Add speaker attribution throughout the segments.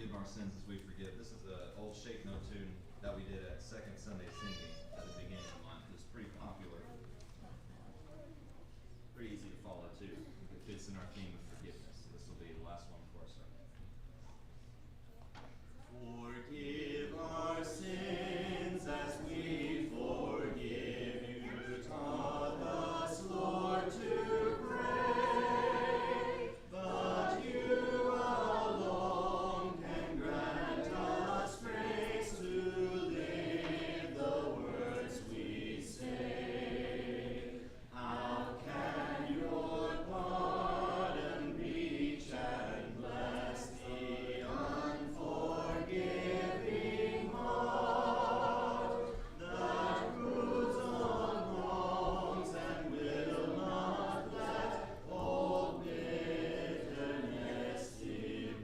Speaker 1: forgive our sins as we forgive. This is an old shake note tune that we did at Second Sunday Singing at the beginning of the month. It's pretty popular. Pretty easy to follow too. It fits in our theme of forgiveness. So this will be the last one for us. Forgive our sins as we forgive you. Taught us, Lord, to pray, but you alone can grant us grace to live the words we say. How can your pardon reach and bless the unforgiving heart that broods on wrongs and will not let old bitterness depart?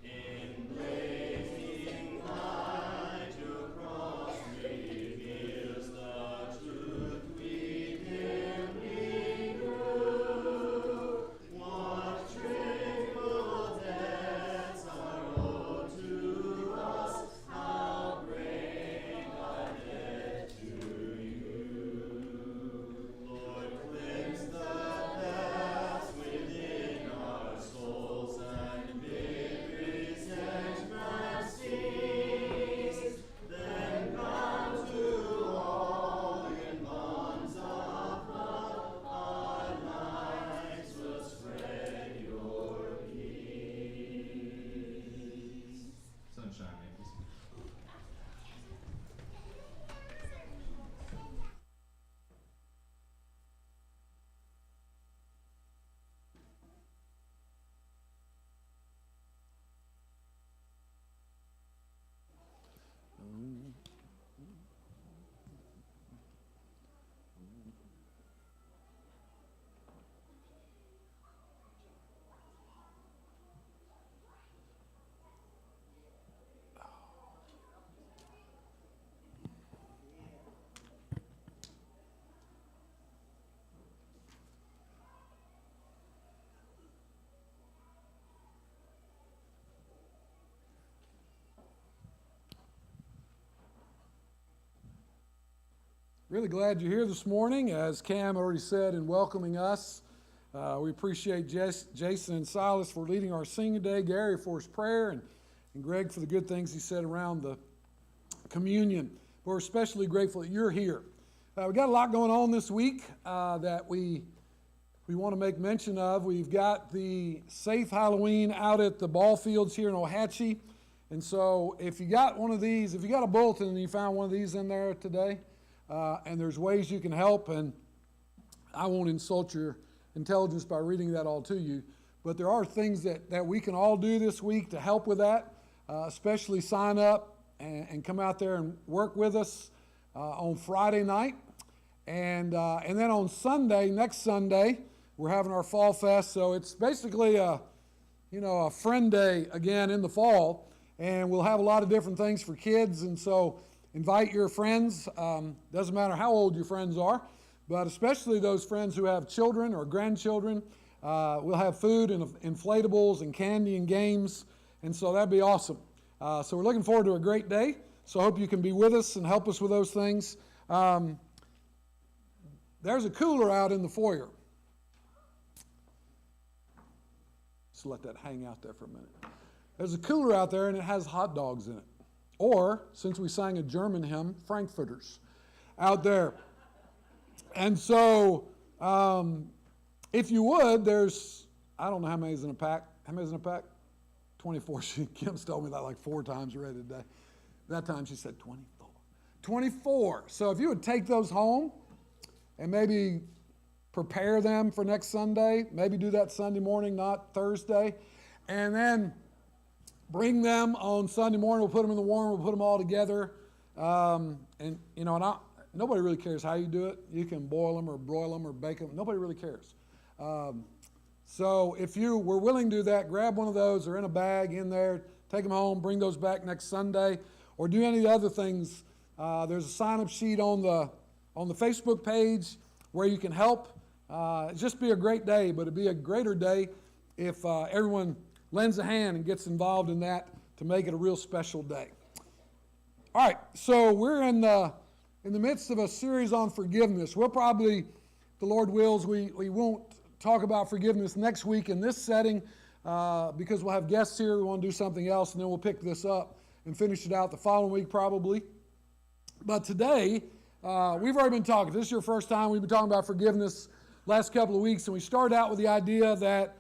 Speaker 1: In blazing light your cross reveals the truth we dimly knew. What trivial debts are owed to us, how great our debt to you. Lord, cleanse the depths within our souls and bid resentment cease. Then bound to all in bonds of love, our lives will spread your peace. Sunshine, Maples.
Speaker 2: Really glad you're here this morning. As Cam already said in welcoming us, we appreciate Jason and Silas for leading our singing today, Gary for his prayer, and Greg for the good things he said around the communion. We're especially grateful that you're here. We got a lot going on this week that we want to make mention of. We've got the Safe Halloween out at the ball fields here in Ohatchee. And so if you got one of these, if you got a bulletin and you found one of these in there today, and there's ways you can help, and I won't insult your intelligence by reading that all to you, but there are things that we can all do this week to help with that, especially sign up and come out there and work with us on Friday night. And then on Sunday, next Sunday, we're having our Fall Fest, so it's basically a friend day again in the fall, and we'll have a lot of different things for kids, and so invite your friends. Doesn't matter how old your friends are, but especially those friends who have children or grandchildren. We'll have food and inflatables and candy and games, and so that'd be awesome. So we're looking forward to a great day. So I hope you can be with us and help us with those things. There's a cooler out in the foyer. Just let that hang out there for a minute. There's a cooler out there, and it has hot dogs in it. Or, since we sang a German hymn, Frankfurters out there. And so, if you would, there's, I don't know how many is in a pack. How many is in a pack? 24. Kim's told me that like 4 times already today. That time she said 24. 24. So if you would take those home and maybe prepare them for next Sunday, maybe do that Sunday morning, not Thursday, and then bring them on Sunday morning. We'll put them in the warmer. We'll put them all together. Nobody really cares how you do it. You can boil them or broil them or bake them. Nobody really cares. So if you were willing to do that, grab one of those. They're in a bag in there. Take them home. Bring those back next Sunday. Or do any of the other things. There's a sign-up sheet on the Facebook page where you can help. It'd just be a great day, but it'd be a greater day if everyone lends a hand and gets involved in that to make it a real special day. All right, so we're in the midst of a series on forgiveness. We'll probably, if the Lord wills, we won't talk about forgiveness next week in this setting because we'll have guests here. We want to do something else, and then we'll pick this up and finish it out the following week probably. But today, we've already been talking. This is your first time. We've been talking about forgiveness last couple of weeks, and we started out with the idea that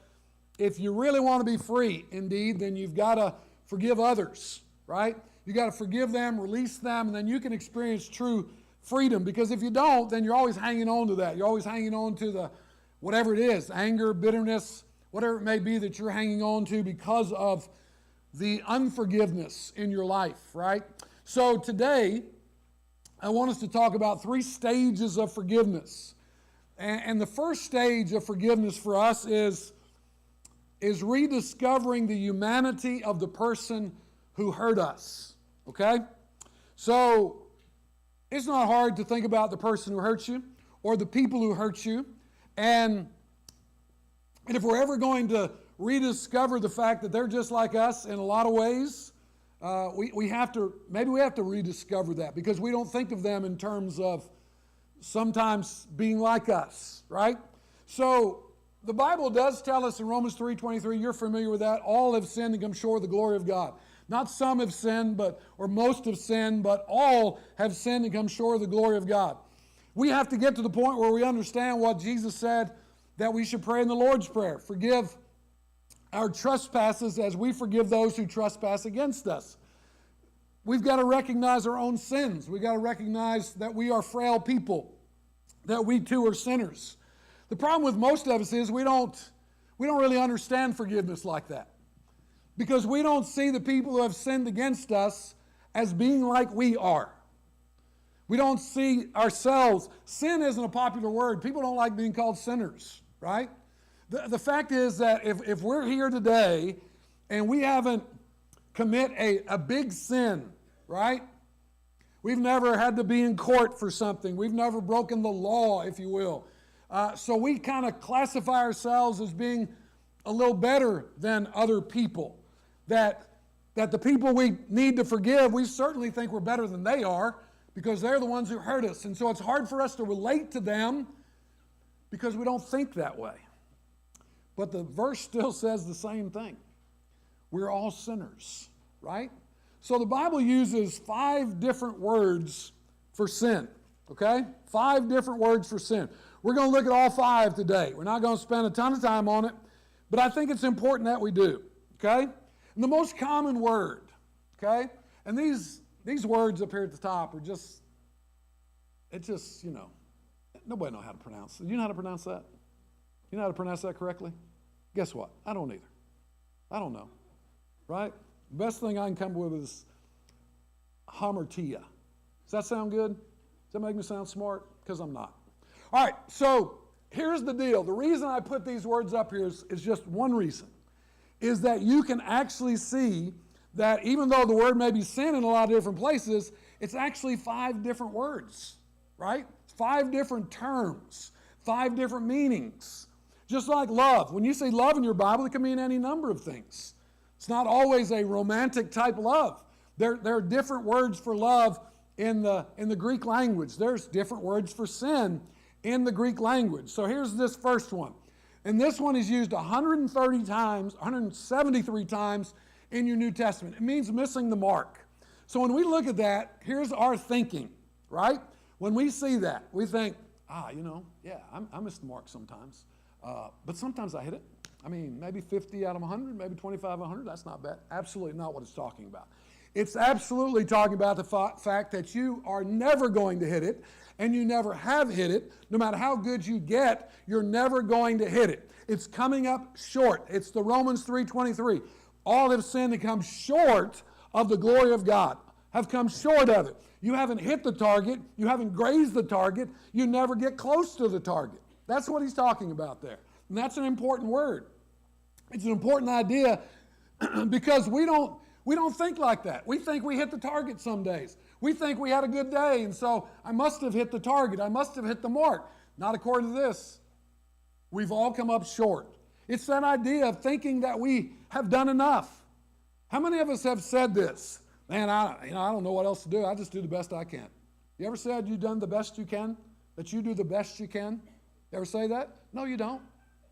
Speaker 2: if you really want to be free, indeed, then you've got to forgive others, right? You got to forgive them, release them, and then you can experience true freedom. Because if you don't, then you're always hanging on to that. You're always hanging on to the whatever it is, anger, bitterness, whatever it may be that you're hanging on to because of the unforgiveness in your life, right? So today, I want us to talk about 3 stages of forgiveness. And the first stage of forgiveness for us is rediscovering the humanity of the person who hurt us, okay? So it's not hard to think about the person who hurt you or the people who hurt you. And if we're ever going to rediscover the fact that they're just like us in a lot of ways, we have to rediscover that because we don't think of them in terms of sometimes being like us, right? So the Bible does tell us in Romans 3:23, you're familiar with that, all have sinned and come short of the glory of God. Not some have sinned, or most have sinned, but all have sinned and come short of the glory of God. We have to get to the point where we understand what Jesus said that we should pray in the Lord's Prayer. Forgive our trespasses as we forgive those who trespass against us. We've got to recognize our own sins. We've got to recognize that we are frail people, that we too are sinners. The problem with most of us is we don't really understand forgiveness like that because we don't see the people who have sinned against us as being like we are. We don't see ourselves. Sin isn't a popular word. People don't like being called sinners, right? The fact is that if we're here today and we haven't commit a big sin, right? We've never had to be in court for something. We've never broken the law, if you will. So we kind of classify ourselves as being a little better than other people. That the people we need to forgive, we certainly think we're better than they are because they're the ones who hurt us. And so it's hard for us to relate to them because we don't think that way. But the verse still says the same thing. We're all sinners, right? So the Bible uses 5 different words for sin, okay? 5 different words for sin. We're going to look at all 5 today. We're not going to spend a ton of time on it, but I think it's important that we do, okay? And the most common word, okay? And these words up here at the top are nobody knows how to pronounce it. You know how to pronounce that? You know how to pronounce that correctly? Guess what? I don't either. I don't know. Right? The best thing I can come up with is hamartia. Does that sound good? Does that make me sound smart? Because I'm not. All right, so here's the deal. The reason I put these words up here is just one reason, is that you can actually see that even though the word may be sin in a lot of different places, it's actually 5 different words, right? 5 different terms, 5 different meanings. Just like love. When you say love in your Bible, it can mean any number of things. It's not always a romantic type love. There are different words for love in the Greek language. There's different words for sin in the Greek language. So here's this first one. And this one is used 173 times in your New Testament. It means missing the mark. So when we look at that, here's our thinking, right? When we see that, we think, I miss the mark sometimes. But sometimes I hit it. I mean, maybe 50 out of 100, maybe 25 out of 100. That's not bad. Absolutely not what it's talking about. It's absolutely talking about the fact that you are never going to hit it, and you never have hit it. No matter how good you get, you're never going to hit it. It's coming up short. It's the Romans 3:23. All have sinned and come short of the glory of God, have come short of it. You haven't hit the target. You haven't grazed the target. You never get close to the target. That's what he's talking about there. And that's an important word. It's an important idea because we don't think like that. We think we hit the target some days. We think we had a good day, and so I must have hit the target. I must have hit the mark. Not according to this. We've all come up short. It's that idea of thinking that we have done enough. How many of us have said this? Man, I don't know what else to do. I just do the best I can. You ever said you've done the best you can? That you do the best you can? You ever say that? No, you don't.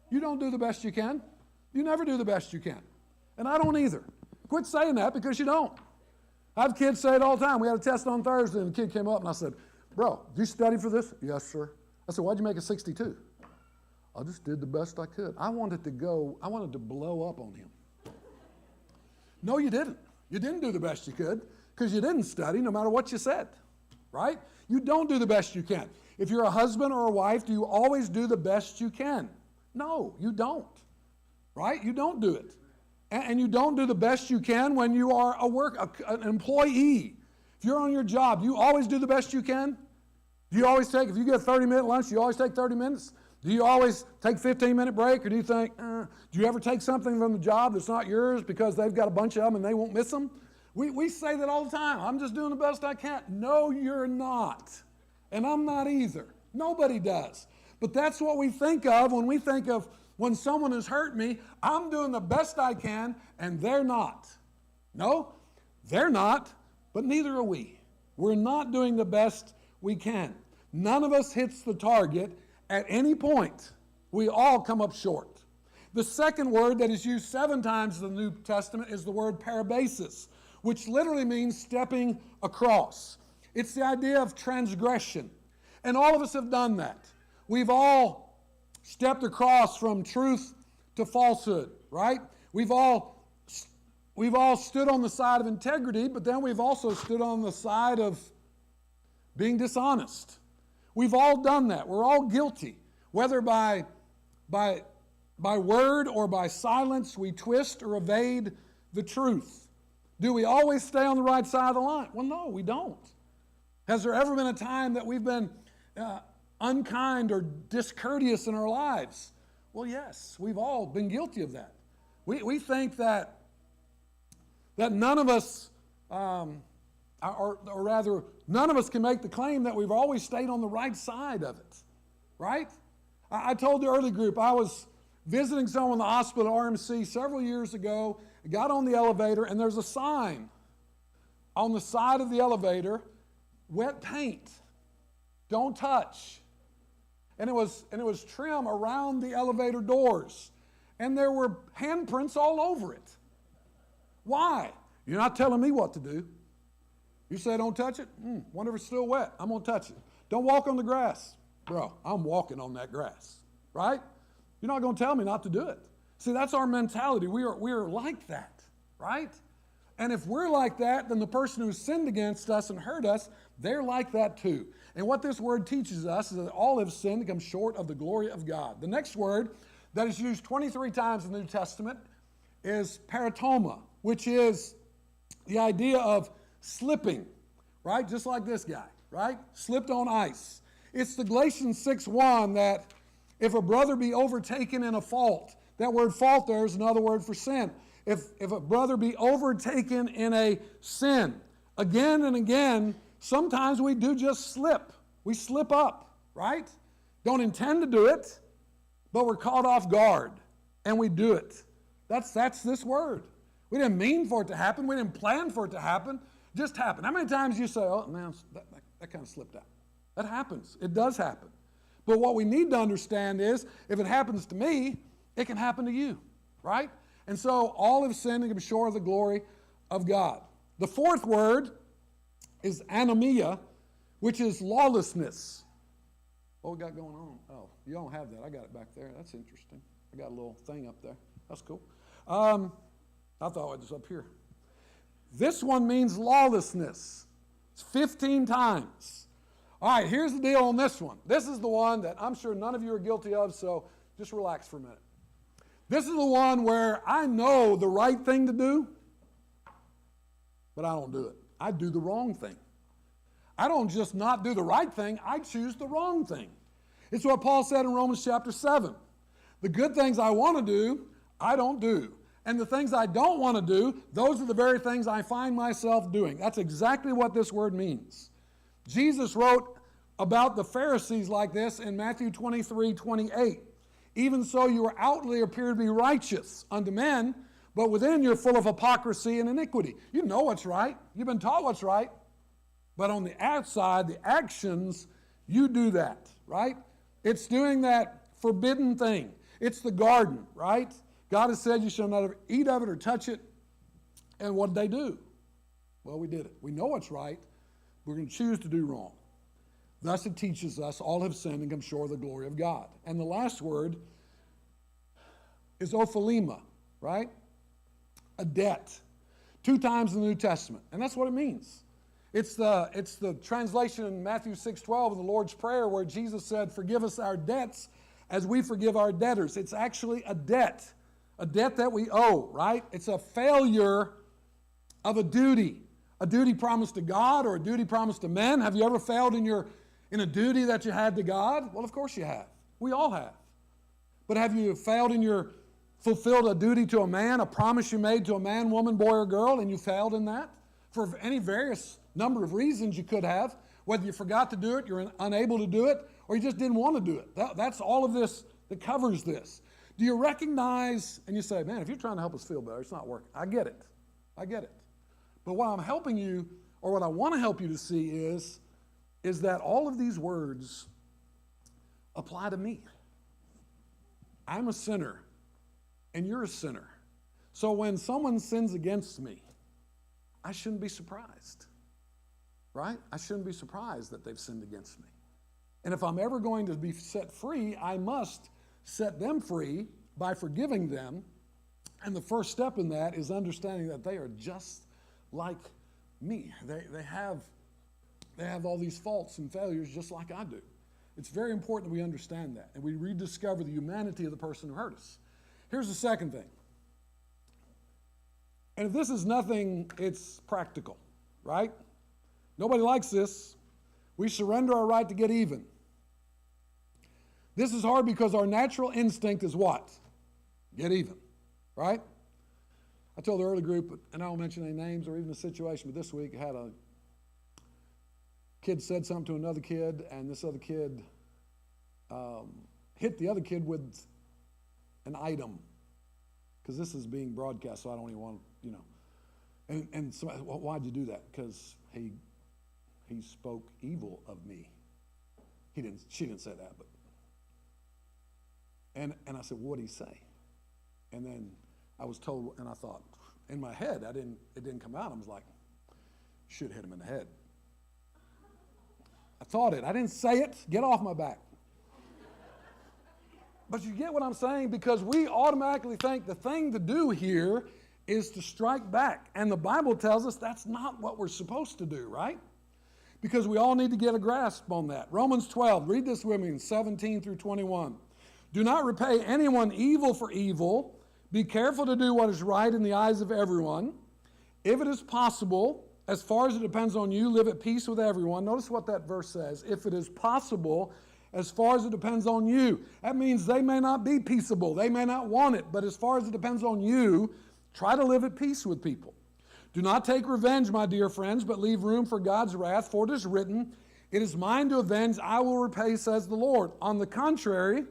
Speaker 2: You don't do the best you can. You never do the best you can. And I don't either. Quit saying that because you don't. I have kids say it all the time. We had a test on Thursday, and the kid came up, and I said, bro, did you study for this? Yes, sir. I said, why'd you make a 62? I just did the best I could. I wanted to blow up on him. No, you didn't. You didn't do the best you could because you didn't study no matter what you said, right? You don't do the best you can. If you're a husband or a wife, do you always do the best you can? No, you don't, right? You don't do it. And you don't do the best you can when you are an employee. If you're on your job, do you always do the best you can? Do you always take, if you get a 30-minute lunch, do you always take 30 minutes? Do you always take a 15-minute break, or do you think, do you ever take something from the job that's not yours because they've got a bunch of them and they won't miss them? We say that all the time. I'm just doing the best I can. No, you're not. And I'm not either. Nobody does. But that's what we think of when we think of when someone has hurt me. I'm doing the best I can, and they're not. No, they're not, but neither are we. We're not doing the best we can. None of us hits the target at any point. We all come up short. The second word that is used 7 times in the New Testament is the word parabasis, which literally means stepping across. It's the idea of transgression. And all of us have done that. We've all stepped across from truth to falsehood, right? We've all stood on the side of integrity, but then we've also stood on the side of being dishonest. We've all done that. We're all guilty. Whether by word or by silence, we twist or evade the truth. Do we always stay on the right side of the line? Well, no, we don't. Has there ever been a time that we've been unkind or discourteous in our lives? Well, yes, we've all been guilty of that. We think that none of us, or rather, none of us can make the claim that we've always stayed on the right side of it, right? I told the early group I was visiting someone in the hospital at RMC several years ago. I got on the elevator, and there's a sign on the side of the elevator, wet paint, don't touch. And it was trim around the elevator doors, and there were handprints all over it. Why? You're not telling me what to do. You say don't touch it? Wonder if it's still wet. I'm going to touch it. Don't walk on the grass. Bro, I'm walking on that grass, right? You're not going to tell me not to do it. See, that's our mentality. We are like that, right? And if we're like that, then the person who sinned against us and hurt us, they're like that too. And what this word teaches us is that all have sinned and come short of the glory of God. The next word that is used 23 times in the New Testament is paratoma, which is the idea of slipping, right? Just like this guy, right? Slipped on ice. It's the Galatians 6:1 that if a brother be overtaken in a fault, that word fault there is another word for sin. If a brother be overtaken in a sin, again and again, sometimes we do just slip. We slip up, right? Don't intend to do it, but we're caught off guard, and we do it. That's this word. We didn't mean for it to happen. We didn't plan for it to happen. It just happened. How many times you say, oh, man, that kind of slipped out? That happens. It does happen. But what we need to understand is, if it happens to me, it can happen to you, right? And so all have sinned and come short of the glory of God. The fourth word is anomia, which is lawlessness. What we got going on? Oh, you don't have that. I got it back there. That's interesting. I got a little thing up there. That's cool. I thought it was up here. This one means lawlessness. It's 15 times. All right, here's the deal on this one. This is the one that I'm sure none of you are guilty of, so just relax for a minute. This is the one where I know the right thing to do, but I don't do it. I do the wrong thing. I don't just not do the right thing, I choose the wrong thing. It's what Paul said in Romans chapter 7. The good things I want to do, I don't do. And the things I don't want to do, those are the very things I find myself doing. That's exactly what this word means. Jesus wrote about the Pharisees like this in Matthew 23:28.
Speaker 3: Even so, you outwardly appear to be righteous unto men, but within you're full of hypocrisy and iniquity. You know what's right. You've been taught what's right. But on the outside, the actions, you do that, right? It's doing that forbidden thing. It's the garden, right? God has said you shall not eat of it or touch it. And what did they do? Well, we did it. We know what's right. We're going to choose to do wrong. Thus it teaches us, all have sinned and come short of the glory of God. And the last word is ophelema, right? A debt. 2 times in the New Testament. And that's what it means. It's the translation in Matthew 6:12 of the Lord's Prayer where Jesus said, forgive us our debts as we forgive our debtors. It's actually a debt that we owe, right? It's a failure of a duty promised to God or a duty promised to men. Have you ever failed in a duty that you had to God? Well, of course you have. We all have. But have you failed fulfilled a duty to a man, a promise you made to a man, woman, boy, or girl, and you failed in that? For any various number of reasons you could have, whether you forgot to do it, you're unable to do it, or you just didn't want to do it. That's all of this that covers this. Do you recognize, and you say, man, if you're trying to help us feel better, it's not working. I get it. But what I'm helping you, or what I want to help you to see is that all of these words apply to me. I'm a sinner, and you're a sinner. So when someone sins against me, I shouldn't be surprised, right? I shouldn't be surprised that they've sinned against me. And if I'm ever going to be set free, I must set them free by forgiving them. And the first step in that is understanding that they are just like me. They have all these faults and failures just like I do. It's very important that we understand that and we rediscover the humanity of the person who hurt us. Here's the second thing. And if this is nothing, it's practical, right? Nobody likes this. We surrender our right to get even. This is hard because our natural instinct is what? Get even, right? I told the early group, and I won't mention any names or even the situation, but this week I had a kid said something to another kid, and this other kid hit the other kid with an item, because this is being broadcast, so I don't even want, And somebody, well, why'd you do that? Because he spoke evil of me. She didn't say that, but. And I said, what did he say? And then I was told, and I thought, in my head, it didn't come out. I was like, should hit him in the head. I thought it. I didn't say it. Get off my back. But you get what I'm saying? Because we automatically think the thing to do here is to strike back. And the Bible tells us that's not what we're supposed to do, right? Because we all need to get a grasp on that. Romans 12, read this with me, 17 through 21. Do not repay anyone evil for evil. Be careful to do what is right in the eyes of everyone. If it is possible, as far as it depends on you, live at peace with everyone. Notice what that verse says. If it is possible, as far as it depends on you. That means they may not be peaceable. They may not want it. But as far as it depends on you, try to live at peace with people. Do not take revenge, my dear friends, but leave room for God's wrath. For it is written, it is mine to avenge, I will repay, says the Lord. On the contrary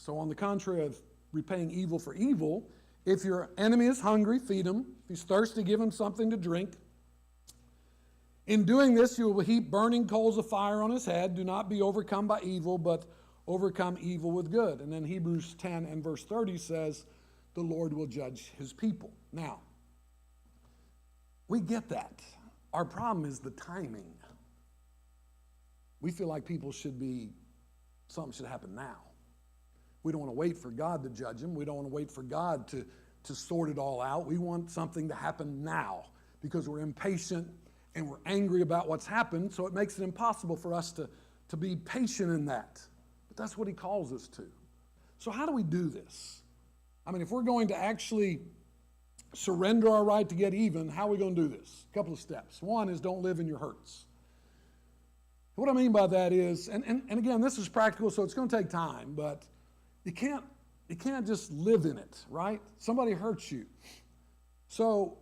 Speaker 3: of repaying evil for evil, if your enemy is hungry, feed him. If he's thirsty, give him something to drink. In doing this, you will heap burning coals of fire on his head. Do not be overcome by evil, but overcome evil with good. And then Hebrews 10 and verse 30 says, the Lord will judge his people. Now, we get that. Our problem is the timing. We feel like something should happen now. We don't want to wait for God to judge them. We don't want to wait for God to sort it all out. We want something to happen now because we're impatient and we're angry about what's happened, so it makes it impossible for us to be patient in that. But that's what he calls us to. So how do we do this? I mean, if we're going to actually surrender our right to get even, how are we going to do this? A couple of steps. One is don't live in your hurts. What I mean by that is, and again, this is practical, so it's going to take time, but you can't just live in it, right? Somebody hurts you. So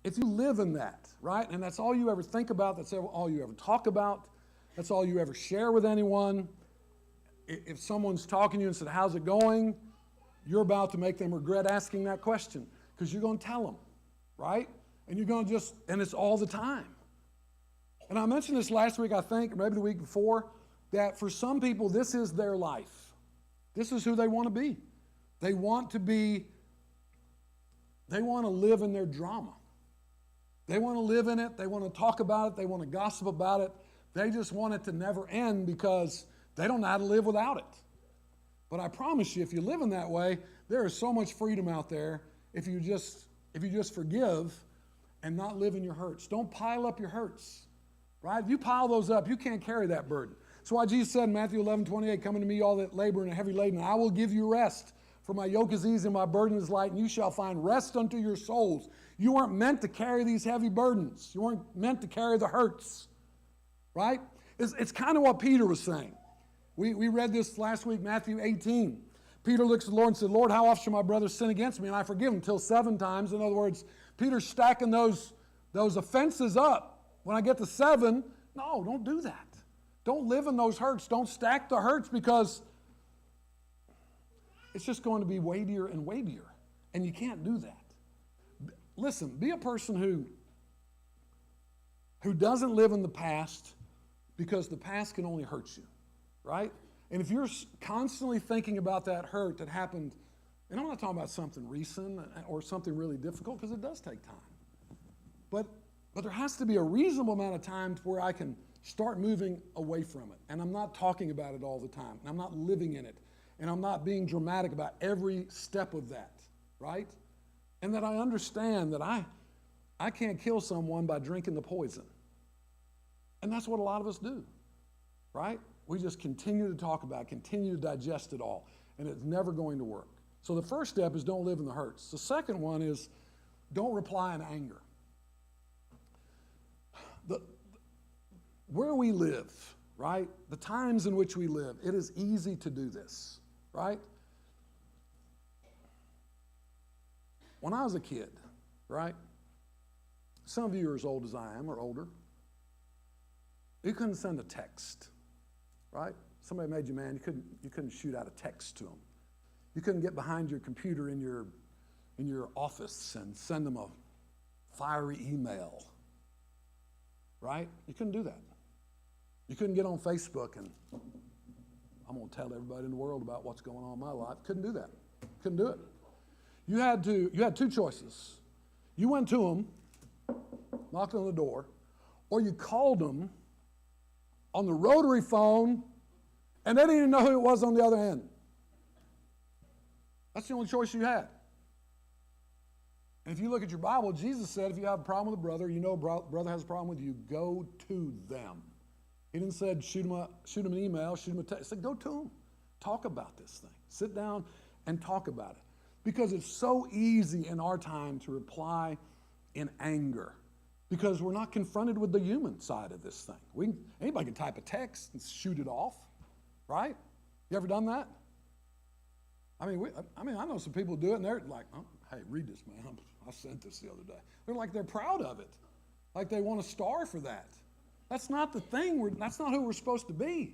Speaker 3: if you live in that, right, and that's all you ever think about, that's all you ever talk about, that's all you ever share with anyone, if someone's talking to you and said, how's it going? You're about to make them regret asking that question because you're going to tell them, right? And you're going to and it's all the time. And I mentioned this last week, I think, or maybe the week before, that for some people, this is their life. This is who they want to be. They want to live in their drama. They want to live in it. They want to talk about it. They want to gossip about it. They just want it to never end because they don't know how to live without it. But I promise you, if you live in that way, there is so much freedom out there if you just forgive and not live in your hurts. Don't pile up your hurts, right? If you pile those up, you can't carry that burden. That's why Jesus said in Matthew 11:28, come unto me all that labor and are heavy laden, and I will give you rest. For my yoke is easy and my burden is light, and you shall find rest unto your souls. You weren't meant to carry these heavy burdens. You weren't meant to carry the hurts, right? It's kind of what Peter was saying. We read this last week, Matthew 18. Peter looks at the Lord and said, Lord, how often shall my brother sin against me? And I forgive him till 7 times. In other words, Peter's stacking those offenses up. When I get to 7, no, don't do that. Don't live in those hurts. Don't stack the hurts because it's just going to be weightier and weightier. And you can't do that. Listen, be a person who doesn't live in the past because the past can only hurt you, right? And if you're constantly thinking about that hurt that happened, and I'm not talking about something recent or something really difficult because it does take time. But there has to be a reasonable amount of time to where I can start moving away from it. And I'm not talking about it all the time. And I'm not living in it. And I'm not being dramatic about every step of that, right? And that I understand that I can't kill someone by drinking the poison. And that's what a lot of us do, right? We just continue to talk about it, continue to digest it all, and it's never going to work. So the first step is don't live in the hurts. The second one is don't reply in anger. Where we live, right? The times in which we live, it is easy to do this, right? When I was a kid, right? Some of you are as old as I am or older. You couldn't send a text, right? Somebody made you mad, you couldn't shoot out a text to them. You couldn't get behind your computer in your office and send them a fiery email, right? You couldn't do that. You couldn't get on Facebook and I'm going to tell everybody in the world about what's going on in my life. Couldn't do that. Couldn't do it. You had 2 choices. You went to them, knocked on the door, or you called them on the rotary phone, and they didn't even know who it was on the other end. That's the only choice you had. And if you look at your Bible, Jesus said if you have a problem with a brother, you know a brother has a problem with you, go to them. He didn't say shoot him an email, shoot him a text. He said go to them. Talk about this thing. Sit down and talk about it. Because it's so easy in our time to reply in anger. Because we're not confronted with the human side of this thing. Anybody can type a text and shoot it off, right? You ever done that? I know some people do it and they're like, oh, hey, read this, man. I sent this the other day. They're proud of it. Like they want a star for that. That's not the thing. That's not who we're supposed to be,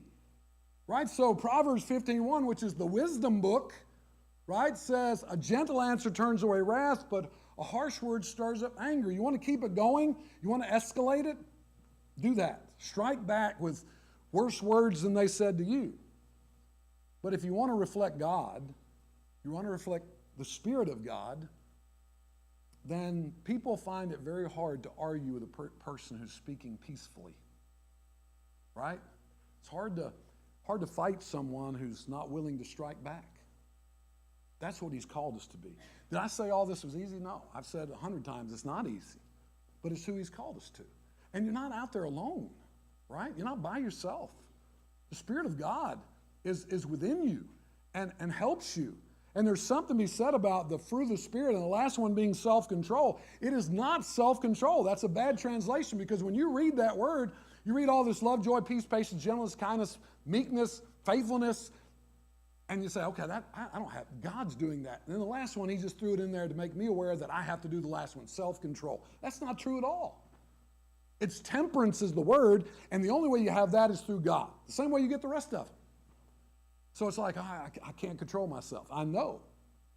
Speaker 3: right? So Proverbs 15:1, which is the wisdom book, right, says a gentle answer turns away wrath, but a harsh word stirs up anger. You want to keep it going? You want to escalate it? Do that. Strike back with worse words than they said to you. But if you want to reflect God, you want to reflect the Spirit of God, then people find it very hard to argue with a person who's speaking peacefully. Right? It's hard to fight someone who's not willing to strike back. That's what he's called us to be. Did I say all this was easy? No. I've said 100 times it's not easy. But it's who he's called us to. And you're not out there alone, right? You're not by yourself. The Spirit of God is within you and helps you. And there's something to be said about the fruit of the Spirit, and the last one being self-control. It is not self-control. That's a bad translation, because when you read that word, you read all this love, joy, peace, patience, gentleness, kindness, meekness, faithfulness, and you say, okay, I don't have, God's doing that. And then the last one, he just threw it in there to make me aware that I have to do the last one, self-control. That's not true at all. It's temperance is the word, and the only way you have that is through God. The same way you get the rest of it. So it's like, I can't control myself. I know.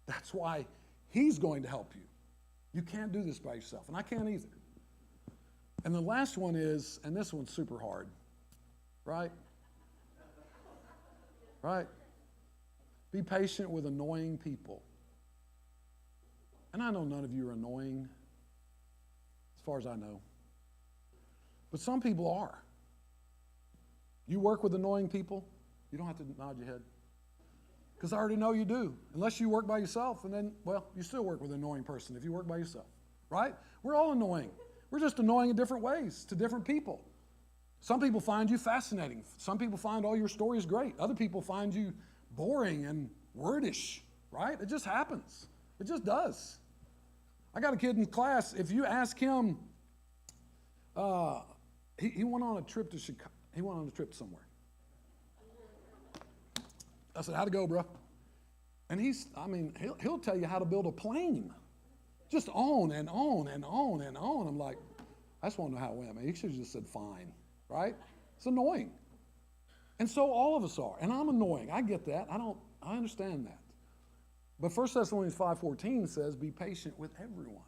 Speaker 3: That's why he's going to help you. You can't do this by yourself, and I can't either. And the last one is, and this one's super hard, right? Right? Be patient with annoying people. And I know none of you are annoying, as far as I know. But some people are. You work with annoying people, you don't have to nod your head. Because I already know you do. Unless you work by yourself, and then, well, you still work with an annoying person if you work by yourself. Right? We're all annoying. We're just annoying in different ways to different people. Some people find you fascinating. Some people find all your stories great. Other people find you boring and wordish, right? It just happens. It just does. I got a kid in class, if you ask him, he went on a trip to Chicago. He went on a trip somewhere. I said, how'd it go, bro? And he'll tell you how to build a plane. Just on and on and on and on. I'm like, I just want to know how it went, man. He should have just said fine, right? It's annoying. And so all of us are. And I'm annoying. I get that. I understand that. But 1 Thessalonians 5:14 says, be patient with everyone.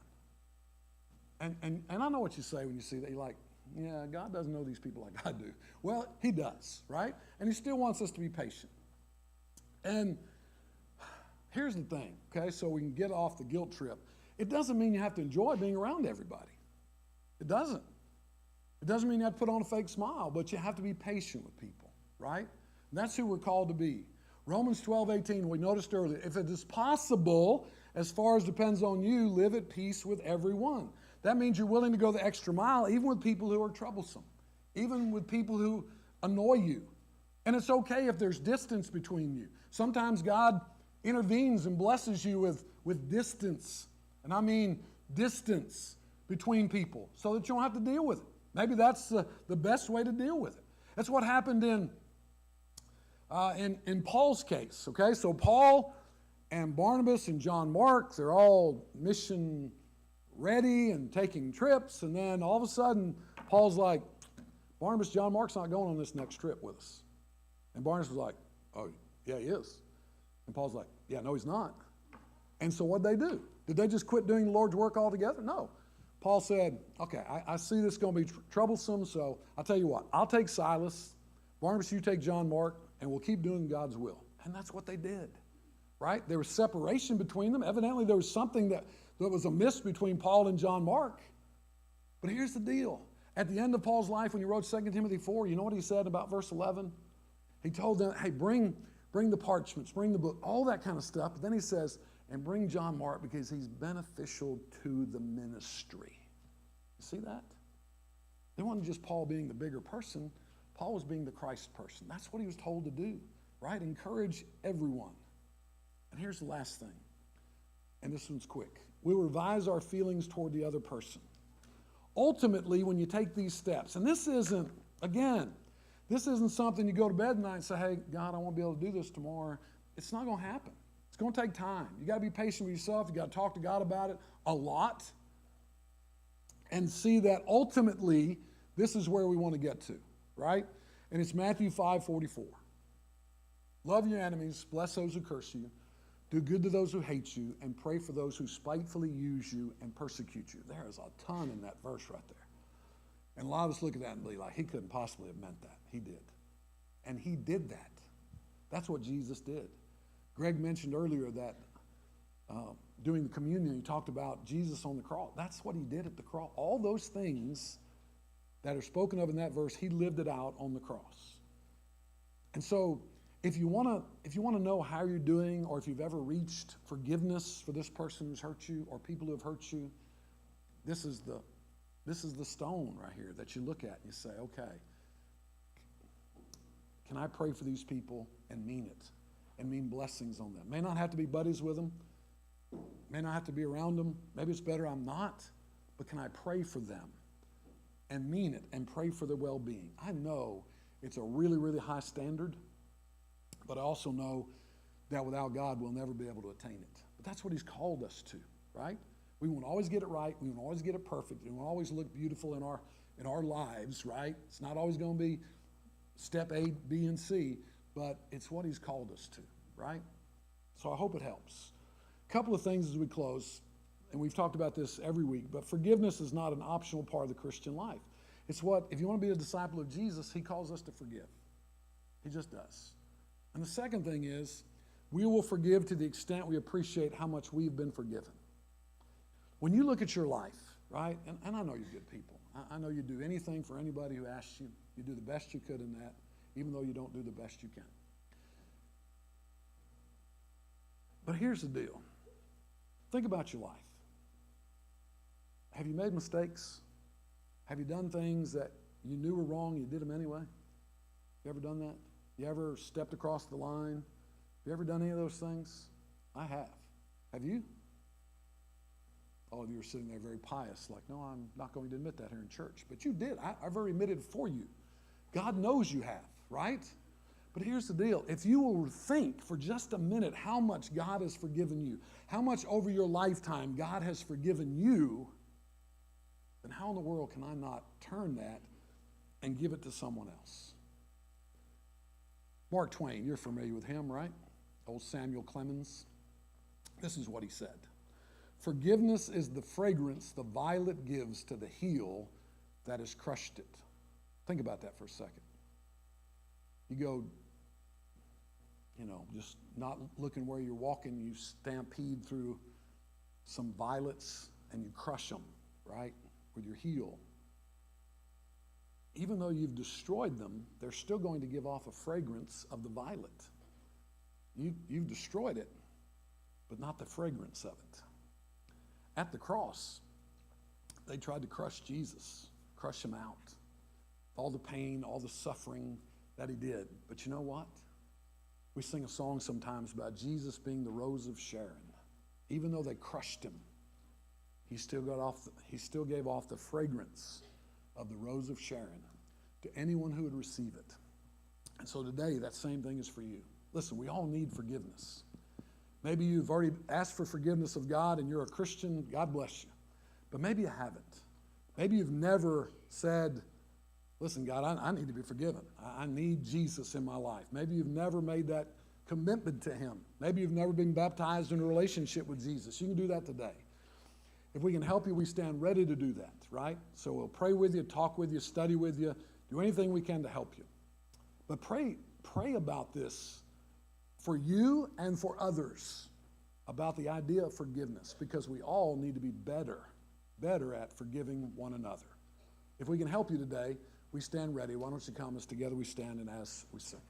Speaker 3: And I know what you say when you see that. You're like, yeah, God doesn't know these people like I do. Well, he does, right? And he still wants us to be patient. And here's the thing, okay, so we can get off the guilt trip. It doesn't mean you have to enjoy being around everybody. It doesn't. It doesn't mean you have to put on a fake smile, but you have to be patient with people, right? And that's who we're called to be. Romans 12:18, we noticed earlier, if it is possible, as far as depends on you, live at peace with everyone. That means you're willing to go the extra mile, even with people who are troublesome, even with people who annoy you. And it's okay if there's distance between you. Sometimes God intervenes and blesses you with distance. And I mean distance between people so that you don't have to deal with it. Maybe that's the best way to deal with it. That's what happened in Paul's case, okay? So Paul and Barnabas and John Mark, they're all mission ready and taking trips. And then all of a sudden, Paul's like, Barnabas, John Mark's not going on this next trip with us. And Barnabas was like, oh, yeah, he is. And Paul's like, yeah, no, he's not. And so what'd they do? Did they just quit doing the Lord's work altogether? No. Paul said, okay, I see this is going to be troublesome, so I'll tell you what. I'll take Silas. Barnabas, you take John Mark, and we'll keep doing God's will. And that's what they did, right? There was separation between them. Evidently, there was something that was amiss between Paul and John Mark. But here's the deal. At the end of Paul's life, when he wrote 2 Timothy 4, you know what he said about verse 11? He told them, hey, bring the parchments, bring the book, all that kind of stuff. But then he says, and bring John Mark because he's beneficial to the ministry. You see that? It wasn't just Paul being the bigger person. Paul was being the Christ person. That's what he was told to do, right? Encourage everyone. And here's the last thing, and this one's quick. We revise our feelings toward the other person. Ultimately, when you take these steps, and this isn't something you go to bed at night and say, hey, God, I won't be able to do this tomorrow. It's not going to happen. It's going to take time. You got to be patient with yourself. You got to talk to God about it a lot and see that ultimately this is where we want to get to, right? And it's Matthew 5:44. Love your enemies, bless those who curse you, do good to those who hate you, and pray for those who spitefully use you and persecute you. There is a ton in that verse right there. And a lot of us look at that and be like, he couldn't possibly have meant that. He did. And he did that. That's what Jesus did. Greg mentioned earlier that during the communion, he talked about Jesus on the cross. That's what he did at the cross. All those things that are spoken of in that verse, he lived it out on the cross. And so if you want to know how you're doing, or if you've ever reached forgiveness for this person who's hurt you or people who have hurt you, this is the stone right here that you look at and you say, okay, can I pray for these people and mean it and mean blessings on them? May not have to be buddies with them, may not have to be around them. Maybe it's better I'm not, but can I pray for them and mean it and pray for their well-being? I know it's a really, really high standard, but I also know that without God, we'll never be able to attain it. But that's what he's called us to, right? We won't always get it right. We won't always get it perfect. We won't always look beautiful in our lives, right? It's not always going to be step A, B, and C. but it's what he's called us to, right? So I hope it helps. A couple of things as we close, and we've talked about this every week, but forgiveness is not an optional part of the Christian life. It's what, if you want to be a disciple of Jesus, he calls us to forgive. He just does. And the second thing is, we will forgive to the extent we appreciate how much we've been forgiven. When you look at your life, right, and I know you're good people. I know you do anything for anybody who asks you. You do the best you could in that, even though you don't do the best you can. But here's the deal. Think about your life. Have you made mistakes? Have you done things that you knew were wrong, you did them anyway? You ever done that? You ever stepped across the line? You ever done any of those things? I have. Have you? All of you are sitting there very pious, like, no, I'm not going to admit that here in church. But you did. I've already admitted it for you. God knows you have, right? But here's the deal. If you will think for just a minute how much God has forgiven you, how much over your lifetime God has forgiven you, then how in the world can I not turn that and give it to someone else? Mark Twain, you're familiar with him, right? Old Samuel Clemens. This is what he said. Forgiveness is the fragrance the violet gives to the heel that has crushed it. Think about that for a second. You go, just not looking where you're walking, you stampede through some violets and you crush them, right, with your heel. Even though you've destroyed them, they're still going to give off a fragrance of the violet. You've destroyed it, but not the fragrance of it. At the cross, they tried to crush Jesus, crush him out. All the pain, all the suffering that he did. But you know what? We sing a song sometimes about Jesus being the rose of Sharon. Even though they crushed him, he still gave off the fragrance of the rose of Sharon to anyone who would receive it. And so today, that same thing is for you. Listen, we all need forgiveness. Maybe you've already asked for forgiveness of God and you're a Christian. God bless you. But maybe you haven't. Maybe you've never said, listen, God, I need to be forgiven. I need Jesus in my life. Maybe you've never made that commitment to him. Maybe you've never been baptized in a relationship with Jesus. You can do that today. If we can help you, we stand ready to do that, right? So we'll pray with you, talk with you, study with you, do anything we can to help you. But pray about this for you and for others, about the idea of forgiveness, because we all need to be better at forgiving one another. If we can help you today, we stand ready. Why don't you come as together we stand and as we sing.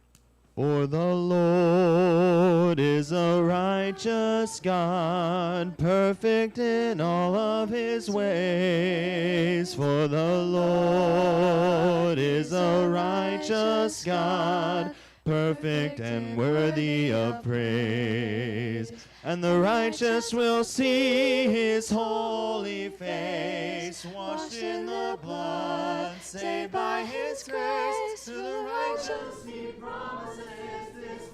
Speaker 4: For the Lord is a righteous God, perfect in all of his ways. For the Lord is a righteous God, perfect and worthy of praise. And the righteous will see his holy face, washed in the blood, saved by his grace. To the righteous he promises this